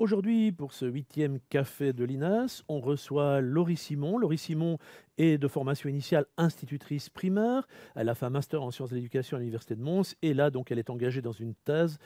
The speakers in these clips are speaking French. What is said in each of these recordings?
Aujourd'hui, pour ce 8e café de l'INAS, on reçoit Laurie Simon. Laurie Simon est de formation initiale institutrice primaire. Elle a fait un master en sciences de l'éducation à l'Université de Mons. Et là, donc, elle est engagée dans une thèse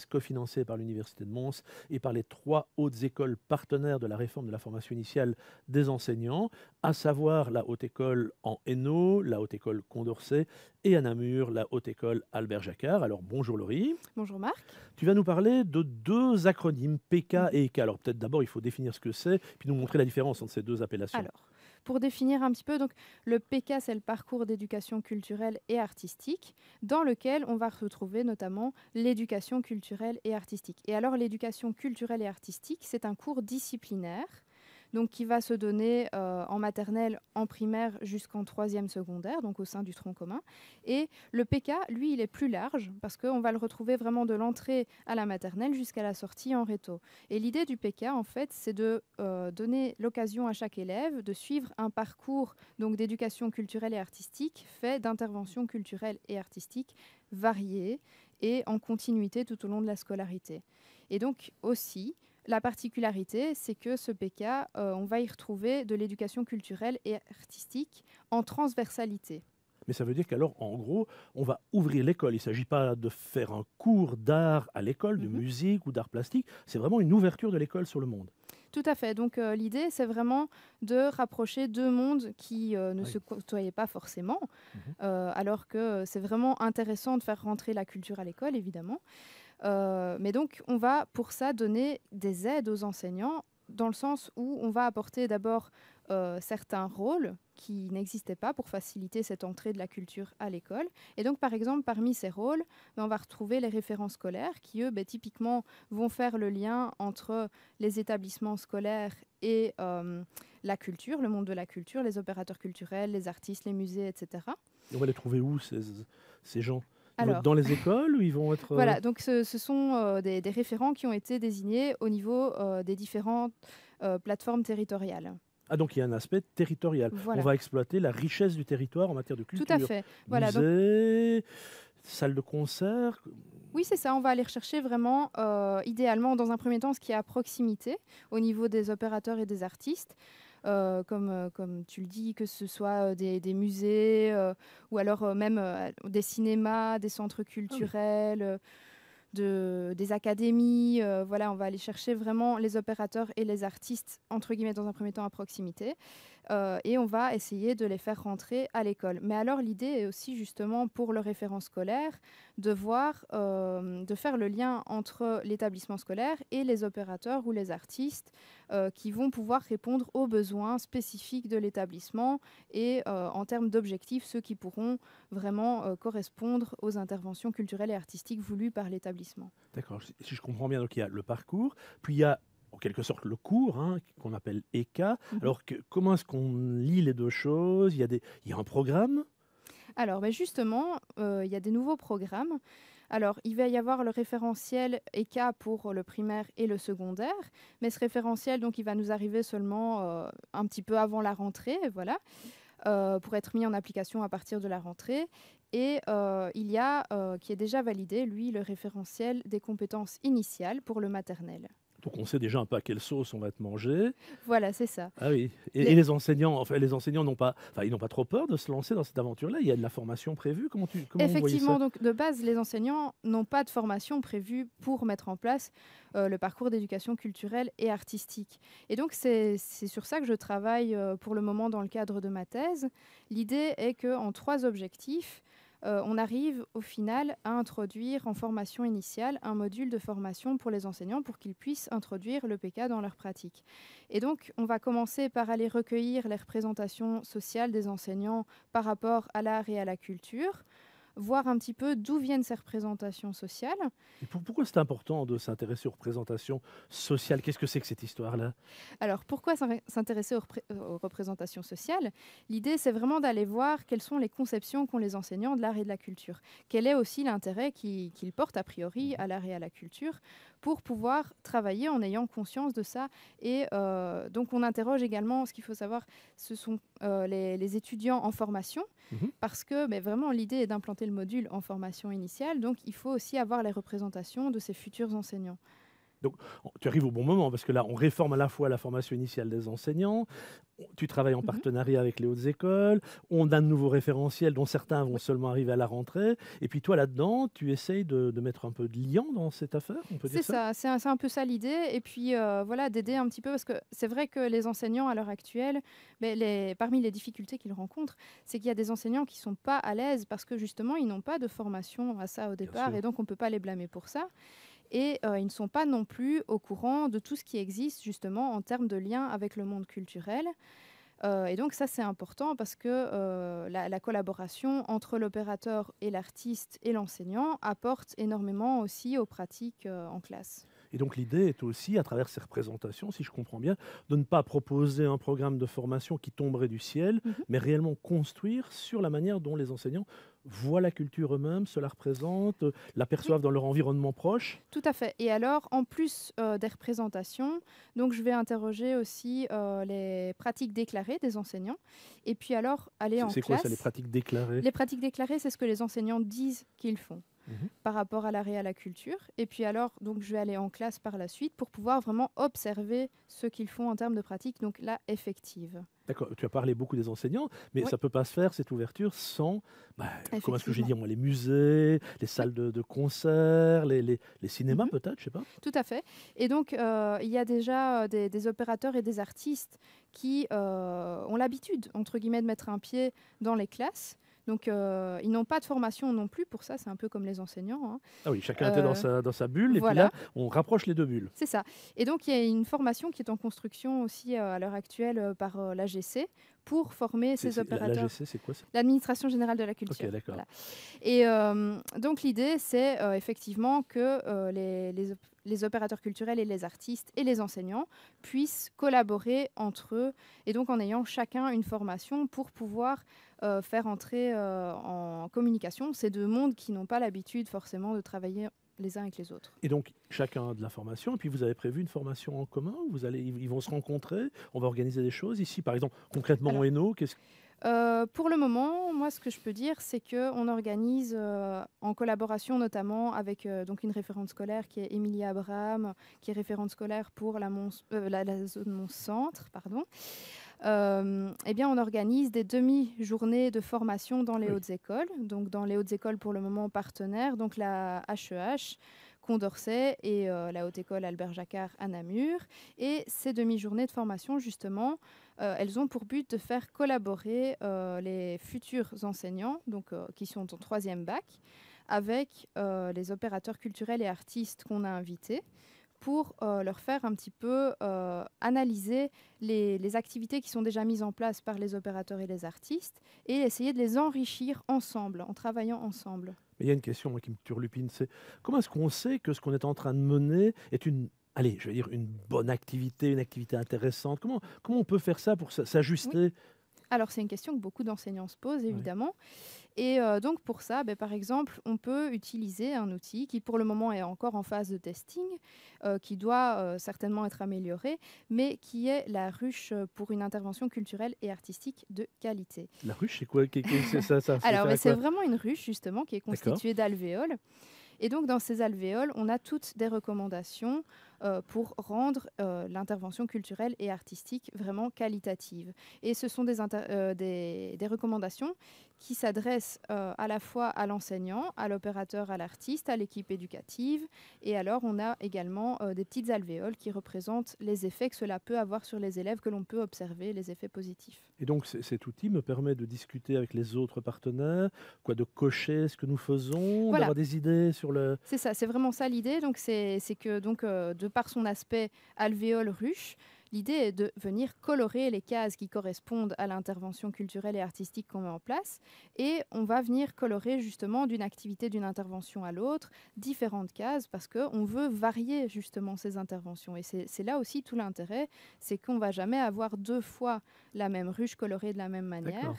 cofinancée par l'Université de Mons et par les 3 hautes écoles partenaires de la réforme de la formation initiale des enseignants, à savoir la Haute École en Hainaut, la Haute École Condorcet et à Namur, la Haute École Albert Jacquard. Alors, bonjour Laurie. Bonjour Marc. Tu vas nous parler de 2 acronymes, PK Mhm. et EK. Alors peut-être d'abord il faut définir ce que c'est, puis nous montrer la différence entre ces 2 appellations. Alors, pour définir un petit peu, donc, le PK, c'est le parcours d'éducation culturelle et artistique, dans lequel on va retrouver notamment l'éducation culturelle et artistique. Et alors, l'éducation culturelle et artistique, c'est un cours disciplinaire, donc qui va se donner en maternelle, en primaire jusqu'en 3e secondaire, donc au sein du tronc commun. Et le PK, lui, il est plus large parce qu'on va le retrouver vraiment de l'entrée à la maternelle jusqu'à la sortie en réto. Et l'idée du PK, en fait, c'est de donner l'occasion à chaque élève de suivre un parcours donc d'éducation culturelle et artistique fait d'interventions culturelles et artistiques variées et en continuité tout au long de la scolarité. Et donc aussi, la particularité, c'est que ce PK, on va y retrouver de l'éducation culturelle et artistique en transversalité. Mais ça veut dire qu'alors, en gros, on va ouvrir l'école. Il ne s'agit pas de faire un cours d'art à l'école, de Mhm. musique ou d'art plastique. C'est vraiment une ouverture de l'école sur le monde. Tout à fait. Donc l'idée, c'est vraiment de rapprocher 2 mondes qui ne Oui. se côtoyaient pas forcément, Mhm. alors que c'est vraiment intéressant de faire rentrer la culture à l'école, évidemment. Mais donc, on va pour ça donner des aides aux enseignants dans le sens où on va apporter d'abord certains rôles qui n'existaient pas pour faciliter cette entrée de la culture à l'école. Et donc, par exemple, parmi ces rôles, on va retrouver les référents scolaires qui, eux, typiquement, vont faire le lien entre les établissements scolaires et la culture, le monde de la culture, les opérateurs culturels, les artistes, les musées, etc. Et on va les trouver où, ces gens? Ils vont être dans Alors, les écoles ou ils vont être... voilà, donc ce sont des référents qui ont été désignés au niveau des différentes plateformes territoriales. Ah, donc il y a un aspect territorial. On Voilà, va exploiter la richesse du territoire en matière de tout à culture. fait. Voilà, donc Musée, salle de concert. oui, c'est ça, on va aller rechercher vraiment, idéalement, dans un premier temps, ce qui est à proximité, au niveau des opérateurs et des artistes. Comme tu le dis, que ce soit des musées ou alors même des cinémas, des centres Ah oui. culturels, des académies. Voilà, on va aller chercher vraiment les opérateurs et les artistes, entre guillemets, dans un premier temps à proximité. Et on va essayer de les faire rentrer à l'école. Mais alors, l'idée est aussi justement pour le référent scolaire de voir, de faire le lien entre l'établissement scolaire et les opérateurs ou les artistes qui vont pouvoir répondre aux besoins spécifiques de l'établissement et en termes d'objectifs, ceux qui pourront vraiment correspondre aux interventions culturelles et artistiques voulues par l'établissement. D'accord, si je comprends bien, donc il y a le parcours, puis il y a en quelque sorte le cours, hein, qu'on appelle EK. Mhm. Alors comment est-ce qu'on lie les 2 choses? Il y a un programme? Alors, justement, il y a des nouveaux programmes. Alors, il va y avoir le référentiel ECA pour le primaire et le secondaire, mais ce référentiel, donc, il va nous arriver seulement un petit peu avant la rentrée, voilà, pour être mis en application à partir de la rentrée. Et il y a, qui est déjà validé, lui, le référentiel des compétences initiales pour le maternel. Donc on sait déjà un peu à quelle sauce on va être mangé. Voilà, c'est ça. Ah oui, et Les- les enseignants, enfin les enseignants n'ont pas, enfin ils n'ont pas trop peur de se lancer dans cette aventure-là? Il y a de la formation prévue? Comment vous voyez ça? Effectivement, donc de base, les enseignants n'ont pas de formation prévue pour mettre en place le parcours d'éducation culturelle et artistique. Et donc, c'est sur ça que je travaille pour le moment dans le cadre de ma thèse. L'idée est qu'en 3 objectifs, on arrive au final à introduire en formation initiale un module de formation pour les enseignants pour qu'ils puissent introduire le PK dans leur pratique. Et donc, on va commencer par aller recueillir les représentations sociales des enseignants par rapport à l'art et à la culture, voir un petit peu d'où viennent ces représentations sociales. Et pourquoi c'est important de s'intéresser aux représentations sociales? Qu'est-ce que c'est que cette histoire-là? Alors, pourquoi s'intéresser aux représentations sociales? L'idée, c'est vraiment d'aller voir quelles sont les conceptions qu'ont les enseignants de l'art et de la culture. Quel est aussi l'intérêt qu'ils portent a priori Mhm. à l'art et à la culture pour pouvoir travailler en ayant conscience de ça. Et donc, on interroge également, ce qu'il faut savoir, ce sont les étudiants en formation, Mhm. parce que vraiment, l'idée est d'implanter le module en formation initiale. Donc, il faut aussi avoir les représentations de ces futurs enseignants. Donc, tu arrives au bon moment parce que là, on réforme à la fois la formation initiale des enseignants, tu travailles en Mmh. partenariat avec les hautes écoles, on a de nouveaux référentiels dont certains vont Oui. seulement arriver à la rentrée. Et puis toi, là-dedans, tu essayes de mettre un peu de liant dans cette affaire, on peut dire C'est ça? ça, c'est un peu ça l'idée et puis, voilà, d'aider un petit peu parce que c'est vrai que les enseignants à l'heure actuelle, beh, parmi les difficultés qu'ils rencontrent, c'est qu'il y a des enseignants qui sont pas à l'aise parce que justement, ils n'ont pas de formation à ça au Bien départ sûr. et donc on peut pas les blâmer pour ça et ils ne sont pas non plus au courant de tout ce qui existe justement en termes de lien avec le monde culturel. Et donc ça, c'est important parce que, la collaboration entre l'opérateur et l'artiste et l'enseignant apporte énormément aussi aux pratiques, en classe. Et donc l'idée est aussi, à travers ces représentations, si je comprends bien, de ne pas proposer un programme de formation qui tomberait du ciel, Mmh. mais réellement construire sur la manière dont les enseignants voient la culture eux-mêmes, se la représentent, Oui. l'aperçoivent dans leur environnement proche. Tout à fait et alors en plus, des représentations, donc je vais interroger aussi, les pratiques déclarées des enseignants et puis alors aller en C'est quoi ça, les classe. pratiques déclarées? Les pratiques déclarées, c'est ce que les enseignants disent qu'ils font Mmh. par rapport à l'art et à la culture et puis alors donc je vais aller en classe par la suite pour pouvoir vraiment observer ce qu'ils font en termes de pratique, donc là, effective. D'accord, tu as parlé beaucoup des enseignants, mais Oui, ça peut pas se faire cette ouverture sans, bah, comment est-ce que je vais effectivement. dire moi? Les musées, les Oui. salles de concert, les cinémas Mmh. peut-être, je sais pas? Tout à fait et donc il y a déjà, des opérateurs et des artistes qui, ont «l'habitude» entre guillemets de mettre un pied dans les classes. Donc ils n'ont pas de formation non plus pour ça, c'est un peu comme les enseignants, hein. Ah oui, chacun était Heu, dans sa bulle et puis là, voilà. on rapproche les 2 bulles. C'est ça et donc il y a une formation qui est en construction aussi, à l'heure actuelle, par, l'AGC pour former ces C'est la opérateurs. l'AGC, c'est quoi ça? L'administration générale de la OK, culture, d'accord. voilà et donc l'idée c'est, effectivement que, les opérateurs culturels et les artistes et les enseignants puissent collaborer entre eux et donc en ayant chacun une formation pour pouvoir, faire entrer, en communication ces 2 mondes qui n'ont pas l'habitude forcément de travailler les uns avec les autres. Et donc chacun a de la formation et puis vous avez prévu une formation en commun où ils vont se rencontrer? On va organiser des choses ici, par exemple, concrètement en Alors, Hainaut, qu'est-ce pour le moment, moi, ce que je peux dire, c'est qu'on organise, en collaboration notamment avec, donc une référente scolaire qui est Émilie Abraham, qui est référente scolaire pour la zone Mons-Centre, pardon. Eh bien, on organise des demi-journées de formation dans les oui, hautes écoles. Donc dans les hautes écoles pour le moment partenaires, donc la HEH, Condorcet et la Haute École Albert Jacquard à Namur. Et ces demi-journées de formation, justement, elles ont pour but de faire collaborer les futurs enseignants, donc qui sont en troisième bac, avec les opérateurs culturels et artistes qu'on a invités pour leur faire un petit peu analyser les activités qui sont déjà mises en place par les opérateurs et les artistes et essayer de les enrichir ensemble, en travaillant ensemble. mais il y a une question moi qui me turlupine, c'est comment est-ce qu'on sait que ce qu'on est en train de mener est une allez, je vais dire une bonne activité, une activité intéressante? Comment on peut faire ça pour Oui. s'ajuster? Alors c'est une question que beaucoup d'enseignants se posent Ouais. évidemment. Et donc pour ça, beh, par exemple, on peut utiliser un outil qui pour le moment est encore en phase de testing, qui doit certainement être amélioré, mais qui est la ruche pour une intervention culturelle et artistique de qualité. La ruche, c'est quoi? Ça Alors, sert à c'est quoi? vraiment une ruche justement qui est D'accord. constituée d'alvéoles. Et donc, dans ces alvéoles, on a toutes des recommandations pour rendre l'intervention culturelle et artistique vraiment qualitative. Et ce sont des recommandations qui s'adressent à la fois à l'enseignant, à l'opérateur, à l'artiste, à l'équipe éducative. Et alors, on a également des petites alvéoles qui représentent les effets que cela peut avoir sur les élèves, que l'on peut observer, les effets positifs. Et donc cet outil me permet de discuter avec les autres partenaires, quoi, de cocher ce que nous faisons, Voilà. d'avoir des idées sur le C'est ça, c'est vraiment ça l'idée. Donc c'est que donc de par son aspect alvéole ruche, l'idée est de venir colorer les cases qui correspondent à l'intervention culturelle et artistique qu'on met en place et on va venir colorer justement d'une activité, d'une intervention à l'autre, différentes cases parce qu'on veut varier justement ces interventions et c'est là aussi tout l'intérêt, c'est qu'on va jamais avoir 2 fois la même ruche colorée de la même manière. d'accord.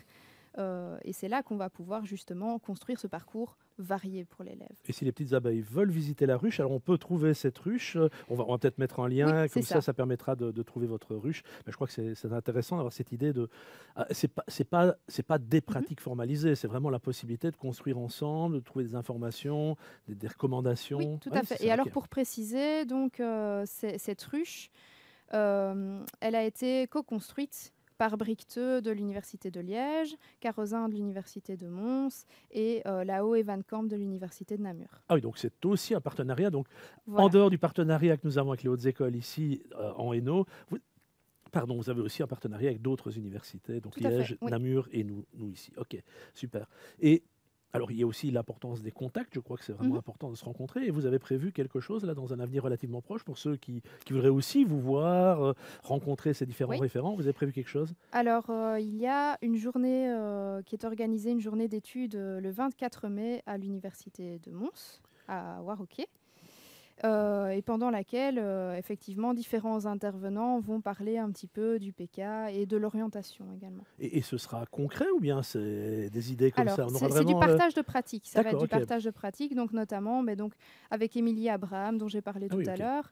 Et c'est là qu'on va pouvoir justement construire ce parcours varié pour l'élève. Et si les petites abeilles veulent visiter la ruche, alors on peut trouver cette ruche. On va peut-être mettre un Oui, lien, c'est comme ça, ça. ça permettra de trouver votre ruche. Mais je crois que c'est intéressant d'avoir cette idée de. C'est pas des Mhm. pratiques formalisées, c'est vraiment la possibilité de construire ensemble, de trouver des informations, des Oui, recommandations. tout Oui, à c'est fait. Et ça, alors ok. pour préciser, donc cette ruche, elle a été co-construite par Bricteux de l'Université de Liège, Carozin de l'Université de Mons et Lao et Van Camp de l'Université de Namur. Ah oui, donc c'est aussi un partenariat. Donc, en Voilà, dehors du partenariat que nous avons avec les hautes écoles ici en Hainaut, pardon, vous avez aussi un partenariat avec d'autres universités, donc tout à fait, Liège, oui. Namur et nous ici. Ok, super. Et alors, il y a aussi l'importance des contacts. Je crois que c'est vraiment Mhm. important de se rencontrer. Et vous avez prévu quelque chose là dans un avenir relativement proche pour ceux qui voudraient aussi vous voir, rencontrer ces différents Oui. référents. Vous avez prévu quelque chose? Alors, il y a une journée qui est organisée, une journée d'études le 24 mai à l'Université de Mons, à Warroquet. Et pendant laquelle, effectivement, différents intervenants vont parler un petit peu du PK et de l'orientation également. Et ce sera concret ou bien c'est des idées comme Alors, ça? On aura c'est du vraiment. partage de pratiques. Ça va être D'accord, du ok. partage de pratiques, donc notamment, mais donc avec Émilie Abraham, dont j'ai parlé Ah tout oui, à ok. l'heure,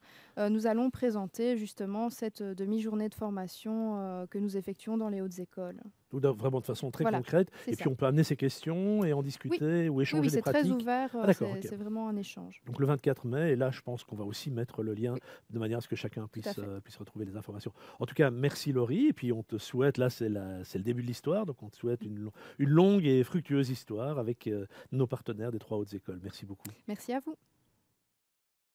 nous allons présenter justement cette demi-journée de formation que nous effectuons dans les hautes écoles. Donc, vraiment de façon très Voilà, concrète. c'est Et puis ça. on peut amener ces questions et en Oui, discuter ou oui, oui, échanger des c'est très pratiques. ouvert. Ah d'accord, C'est ok. c'est vraiment un échange. Donc le 24 mai, et là je pense qu'on va aussi mettre le lien Oui, de manière à ce que chacun tout à fait. puisse retrouver les informations. En tout cas, merci Laurie, et puis on te souhaite, là c'est le début de l'histoire, donc on te souhaite une longue et fructueuse histoire avec nos partenaires des trois hautes écoles. Merci beaucoup. Merci à vous.